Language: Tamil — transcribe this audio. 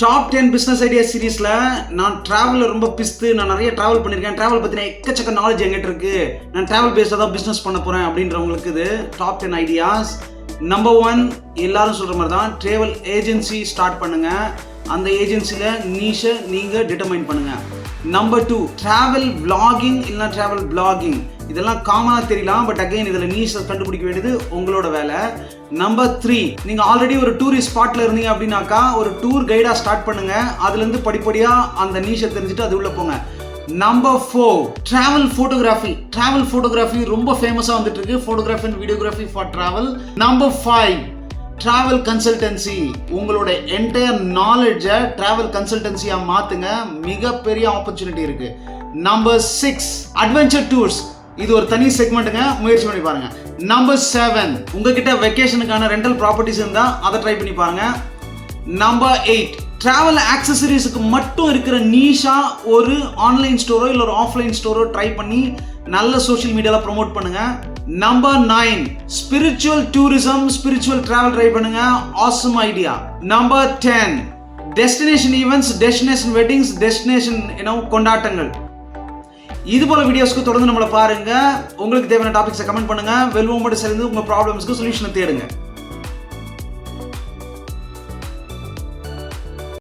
டாப் 10 பிஸ்னஸ் ஐடியா சீரீஸில் நான் ட்ராவலில் ரொம்ப பிஸ்து. நான் நிறைய ட்ராவல் பண்ணியிருக்கேன். ட்ராவல் பற்றின எக்கச்சக்க நாலேஜ் எங்கிட்ட இருக்குது. நான் ட்ராவல் பேஸில் தான் பிஸ்னஸ் பண்ண போகிறேன் அப்படின்றவங்களுக்கு இது டாப் 10 ஐடியாஸ். நம்பர் 1, எல்லாரும் சொல்கிற மாதிரி தான், ட்ராவல் ஏஜென்சி ஸ்டார்ட் பண்ணுங்கள். அந்த ஏஜென்சியில் நீஷை நீங்கள் டிட்டர்மைன் பண்ணுங்கள். நம்பர் 2, ட்ராவல் vlogging இல்லைனா ட்ராவல் பிளாகிங். இதெல்லாம் காமனாக தெரியலாம், பட் அகைன் இதில் நீஷை கண்டுபிடிக்க வேண்டியது உங்களோட வேலை. நம்பர் 3, நீங்கள் ஆல்ரெடி ஒரு டூரிஸ்ட் ஸ்பாட்டில் இருந்தீங்க அப்படின்னாக்கா ஒரு டூர் கைடாக ஸ்டார்ட் பண்ணுங்கள். அதுலேருந்து படிப்படியாக அந்த நீஷை தெரிஞ்சுட்டு அது உள்ளே போங்க. Number 4, travel photography. Travel photography ரொம்ப ஃபேமஸாக வந்துட்டு இருக்கு. Photography and videography for travel. Number 5, travel consultancy. உங்களோட என்டையர் நாலேஜை ட்ராவல் கன்சல்டன்சியாக மாற்றுங்க. மிகப்பெரிய ஆப்பர்ச்சுனிட்டி இருக்கு. Number 6, adventure tours. இது ஒரு தனி செக்மெண்ட்டுங்க, முயற்சி பண்ணி பாருங்க. நம்பர் 7, உங்ககிட்ட வெக்கேஷனுக்கான ரெண்டல் ப்ராப்பர்ட்டிஸ் இருந்தால் அதை ட்ரை பண்ணி பாருங்க. நம்பர் 8, ட்ராவல் ஆக்சசரிஸுக்கு மட்டும் இருக்கிற நீஷா ஒரு ஆன்லைன் ஸ்டோரோ இல்லை ஒரு ஆஃப்லைன் ஸ்டோரோ ட்ரை பண்ணி நல்ல சோஷியல் மீடியாவில் ப்ரொமோட் பண்ணுங்க. Number 9, spiritual tourism, spiritual travel try பண்ணுங்க. Awesome idea. Number 10, destination events, destination weddings, destination கொண்டாட்டங்கள். இது போல வீடியோஸ்க்கு தொடர்ந்து நம்மளை பாருங்க. உங்களுக்கு தேவையான டாபிக்ஸை கமெண்ட் பண்ணுங்க. வெல்வோம் மட்டும் சேர்ந்து உங்க ப்ராப்ளம்ஸ்க்கு சொல்யூஷனை தேடுங்க.